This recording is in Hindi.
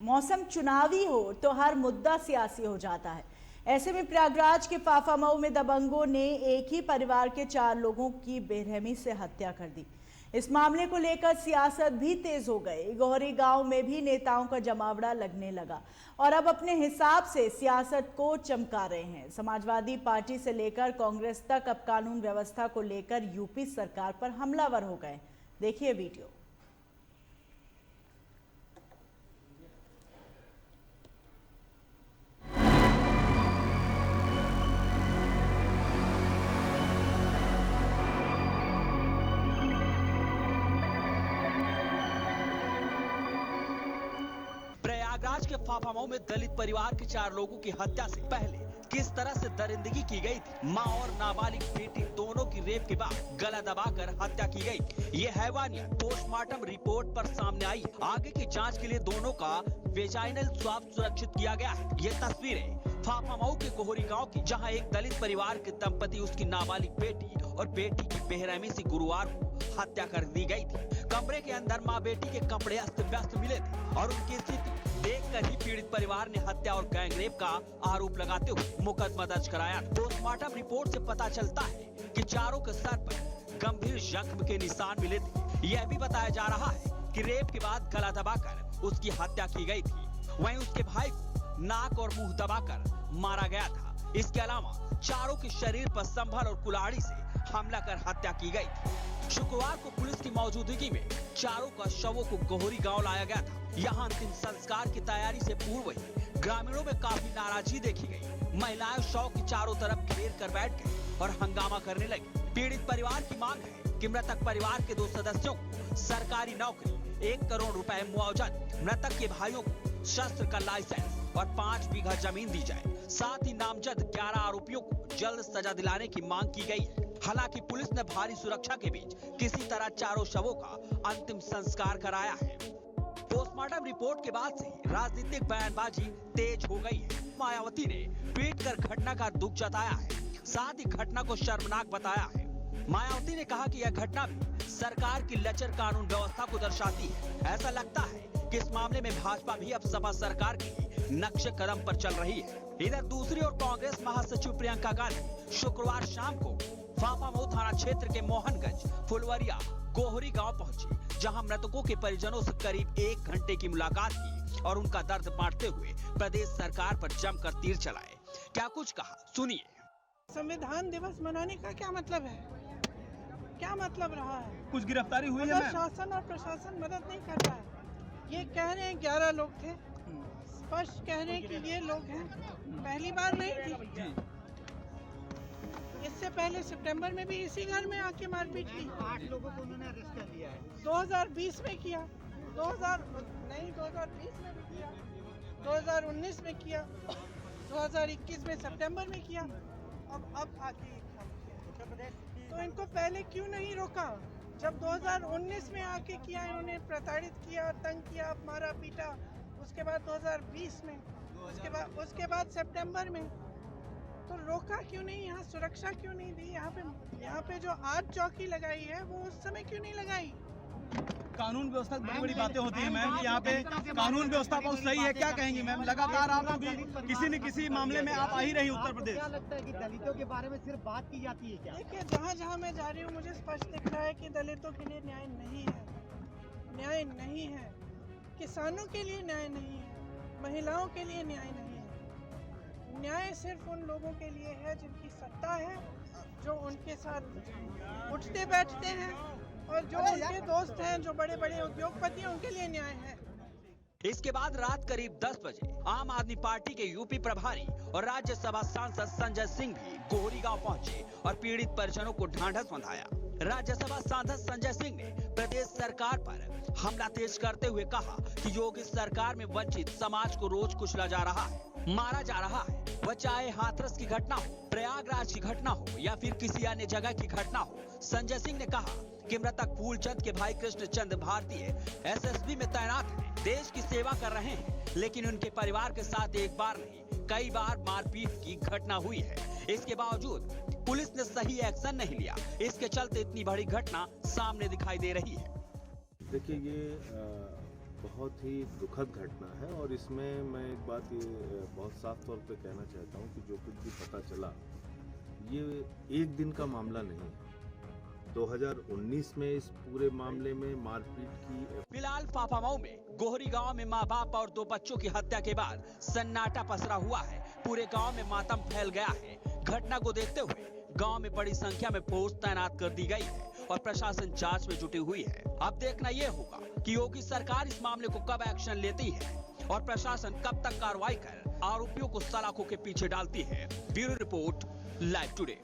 मौसम चुनावी हो तो हर मुद्दा सियासी हो जाता है। ऐसे में प्रयागराज के फाफामऊ में दबंगों ने एक ही परिवार के 4 लोगों की बेरहमी से हत्या कर दी। इस मामले को लेकर सियासत भी तेज हो गई। गोहरी गांव में भी नेताओं का जमावड़ा लगने लगा और अब अपने हिसाब से सियासत को चमका रहे हैं। समाजवादी पार्टी से लेकर कांग्रेस तक अब कानून व्यवस्था को लेकर यूपी सरकार पर हमलावर हो गए। देखिए वीडियो। प्रयागराज के फाफामऊ में दलित परिवार के 4 लोगों की हत्या से पहले किस तरह से दरिंदगी की गई थी। मां और नाबालिग बेटी दोनों की रेप के बाद गला दबाकर हत्या की गई। ये हैवानियत पोस्टमार्टम रिपोर्ट पर सामने आई। आगे की जांच के लिए दोनों का वेजाइनल स्वाब सुरक्षित किया गया है। ये तस्वीरें फाफामऊ के गोहरी गांव की, जहां एक दलित परिवार के दंपति उसकी नाबालिग बेटी और बेटी की बेरहमी से गुरुवार को हत्या कर दी गई थी। कमरे के अंदर माँ बेटी के कपड़े अस्त व्यस्त मिले थे और उनकी स्थिति देखकर ही पीड़ित परिवार ने हत्या और गैंगरेप का आरोप लगाते हुए मुकदमा दर्ज कराया। पोस्टमार्टम रिपोर्ट से पता चलता है कि चारों के सर पर गंभीर जख्म के निशान मिले थे। यह भी बताया जा रहा है कि रेप के बाद गला दबाकर उसकी हत्या की गई थी। वहीं उसके भाई को नाक और मुंह दबाकर मारा गया था। इसके अलावा चारों के शरीर पर संभल और कुल्हाड़ी से हमला कर हत्या की गई थी। शुक्रवार को पुलिस की मौजूदगी में चारों का शवों को गोहरी गांव लाया गया था। यहाँ अंतिम संस्कार की तैयारी से पूर्व ही ग्रामीणों में काफी नाराजगी देखी गई। महिलाएं शव के चारों तरफ घेर कर बैठ गई और हंगामा करने लगी। पीड़ित परिवार की मांग है कि मृतक परिवार के 2 सदस्यों को सरकारी नौकरी, 1 करोड़ रुपए मुआवजा, मृतक के भाइयों को शस्त्र का लाइसेंस और 5 बीघा जमीन दी जाए। साथ ही नामजद 11 आरोपियों को जल्द सजा दिलाने की मांग की गई है। हालांकि पुलिस ने भारी सुरक्षा के बीच किसी तरह चारों शवों का अंतिम संस्कार कराया है। पोस्टमार्टम रिपोर्ट के बाद से राजनीतिक बयानबाजी तेज हो गई है। मायावती ने ट्वीट कर घटना का दुख जताया है, साथ ही घटना को शर्मनाक बताया है। मायावती ने कहा कि यह घटना भी सरकार की लचर कानून व्यवस्था को दर्शाती है। ऐसा लगता है कि इस मामले में भाजपा भी अब सपा सरकार के नक्शे कदम पर चल रही है। इधर दूसरी ओर कांग्रेस महासचिव प्रियंका गांधी शुक्रवार शाम को फाफामऊ थाना क्षेत्र के मोहनगंज, फुलवरिया, गोहरी गांव पहुंचे, जहां मृतकों के परिजनों से करीब 1 घंटे की मुलाकात की और उनका दर्द बांटते हुए प्रदेश सरकार पर जमकर तीर चलाए। क्या कुछ कहा, सुनिए। संविधान दिवस मनाने का क्या मतलब है? क्या मतलब रहा है? कुछ गिरफ्तारी हुई है? शासन और प्रशासन मदद नहीं कर रहा है। ये कह रहे हैं 11 लोग थे, स्पष्ट कह रहे हैं कि ये लोग हैं। पहली बार नहीं थी, इससे पहले सितंबर में भी इसी घर में आके मारपीट की। 8 लोगों को उन्होंने अरेस्ट कर लिया है। 2020 में किया, 2020 में भी किया, 2019 में किया, 2021 में सितंबर में किया, अब आके तो इनको पहले क्यों नहीं रोका? जब 2019 में आके किया, इन्होंने प्रताड़ित किया, तंग किया, मारा पीटा। उसके बाद 2020 में, उसके बाद सितंबर में, तो रोका क्यों नहीं? यहाँ सुरक्षा क्यों नहीं दी? यहाँ पे जो आज चौकी लगाई है वो उस समय क्यों नहीं लगाई? कानून व्यवस्था बड़ी बड़ी बातें होती है मैम। यहाँ पे कानून व्यवस्था बहुत सही है। क्या कहेंगी मैम? लगातार आप लोग किसी न किसी मामले में आप आ ही रही उत्तर प्रदेश। क्या लगता है कि दलितों के बारे में सिर्फ बात की जाती है क्या? देखिए, जहाँ मैं जा रही हूँ मुझे स्पष्ट दिख रहा है कि दलितों के लिए न्याय नहीं है, न्याय नहीं है। किसानों के लिए न्याय नहीं है, महिलाओं के लिए न्याय नहीं है। न्याय सिर्फ उन लोगों के लिए है जिनकी सत्ता है, जो उनके साथ उठते बैठते हैं और जो उनके दोस्त हैं, जो बड़े बड़े उद्योगपति हैं, उनके लिए न्याय है। इसके बाद रात करीब 10 बजे आम आदमी पार्टी के यूपी प्रभारी और राज्यसभा सांसद संजय सिंह भी गोहरी गांव पहुंचे और पीड़ित परिजनों को ढांढस बंधाया। राज्यसभा सांसद संजय सिंह ने प्रदेश सरकार पर हमला तेज करते हुए कहा कि योगी सरकार में वंचित समाज को रोज कुचला जा रहा है, मारा जा रहा है। वह चाहे हाथरस की घटना हो, प्रयागराज की घटना हो या फिर किसी अन्य जगह की घटना हो। संजय सिंह ने कहा कि मृतक फूलचंद के भाई कृष्णचंद भारतीय एसएसबी में तैनात हैं, देश की सेवा कर रहे हैं, लेकिन उनके परिवार के साथ एक बार नहीं कई बार मारपीट की घटना हुई है। इसके बावजूद पुलिस ने सही एक्शन नहीं लिया। इसके चलते इतनी बड़ी घटना सामने दिखाई दे रही है। देखिए, ये बहुत ही दुखद घटना है और इसमें मैं एक बात ये बहुत साफ तौर पे कहना चाहता हूँ कि जो कुछ भी पता चला ये एक दिन का मामला नहीं है। 2019 में इस पूरे मामले में मारपीट की फिलहाल फाफामऊ में गोहरी गांव में मां बाप और 2 बच्चों की हत्या के बाद सन्नाटा पसरा हुआ है। पूरे गांव में मातम फैल गया है। घटना को देखते हुए गांव में बड़ी संख्या में फोर्स तैनात कर दी गई है और प्रशासन जांच में जुटी हुई है। अब देखना यह होगा कि योगी सरकार इस मामले को कब एक्शन लेती है और प्रशासन कब तक कार्रवाई कर आरोपियों को सलाखों के पीछे डालती है। Bureau report, live today.